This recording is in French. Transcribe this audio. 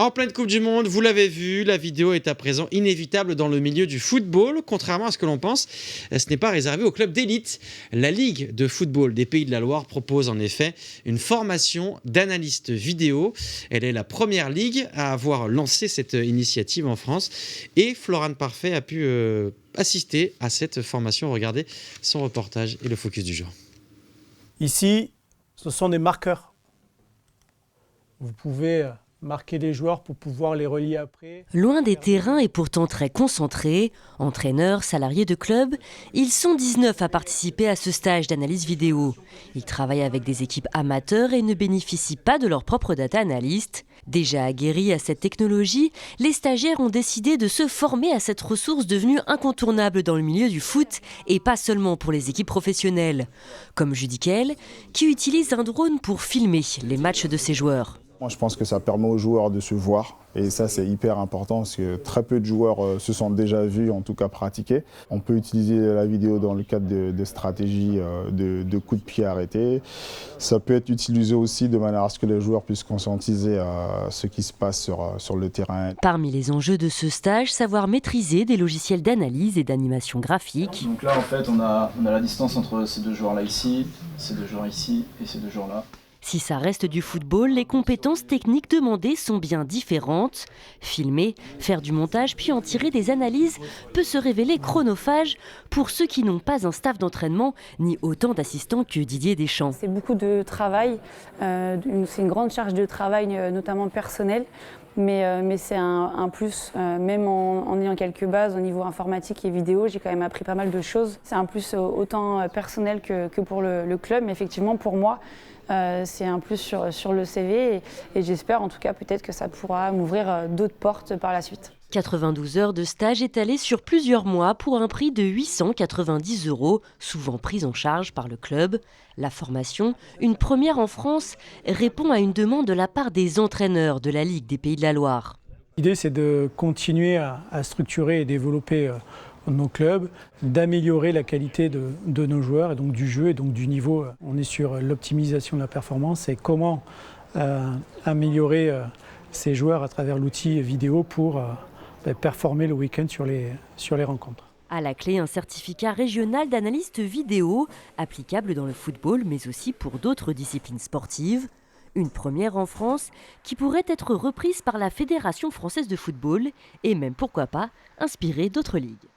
En pleine Coupe du Monde, vous l'avez vu, la vidéo est à présent inévitable dans le milieu du football. Contrairement à ce que l'on pense, ce n'est pas réservé aux clubs d'élite. La Ligue de football des Pays de la Loire propose en effet une formation d'analyste vidéo. Elle est la première ligue à avoir lancé cette initiative en France. Et Florane Parfait a pu assister à cette formation. Regardez son reportage et le focus du jour. Ici, ce sont des marqueurs. Vous pouvez marquer les joueurs pour pouvoir les relier après. Loin des terrains et pourtant très concentrés, entraîneurs, salariés de club, ils sont 19 à participer à ce stage d'analyse vidéo. Ils travaillent avec des équipes amateurs et ne bénéficient pas de leur propre data analyst. Déjà aguerris à cette technologie, les stagiaires ont décidé de se former à cette ressource devenue incontournable dans le milieu du foot et pas seulement pour les équipes professionnelles. Comme Judicael, qui utilise un drone pour filmer les matchs de ses joueurs. Moi, je pense que ça permet aux joueurs de se voir et ça c'est hyper important parce que très peu de joueurs se sont déjà vus, en tout cas pratiqués. On peut utiliser la vidéo dans le cadre de stratégies de coups de pied arrêtés. Ça peut être utilisé aussi de manière à ce que les joueurs puissent conscientiser ce qui se passe sur le terrain. Parmi les enjeux de ce stage, savoir maîtriser des logiciels d'analyse et d'animation graphique. Donc là en fait on a la distance entre ces deux joueurs là ici, ces deux joueurs ici et ces deux joueurs là. Si ça reste du football, les compétences techniques demandées sont bien différentes. Filmer, faire du montage puis en tirer des analyses peut se révéler chronophage pour ceux qui n'ont pas un staff d'entraînement ni autant d'assistants que Didier Deschamps. C'est beaucoup de travail, c'est une grande charge de travail notamment personnel. Mais c'est un plus, même en ayant quelques bases au niveau informatique et vidéo, j'ai quand même appris pas mal de choses. C'est un plus autant personnel que pour le club, mais effectivement pour moi, c'est un plus sur le CV et j'espère en tout cas peut-être que ça pourra m'ouvrir d'autres portes par la suite. 92 heures de stage étalées sur plusieurs mois pour un prix de 890 €, souvent pris en charge par le club. La formation, une première en France, répond à une demande de la part des entraîneurs de la Ligue des Pays de la Loire. L'idée c'est de continuer à structurer et développer nos clubs, d'améliorer la qualité de nos joueurs et donc du jeu et donc du niveau. On est sur l'optimisation de la performance et comment améliorer ces joueurs à travers l'outil vidéo pour performer le week-end sur les rencontres. À la clé, un certificat régional d'analyste vidéo, applicable dans le football mais aussi pour d'autres disciplines sportives. Une première en France qui pourrait être reprise par la Fédération française de football et même pourquoi pas inspirer d'autres ligues.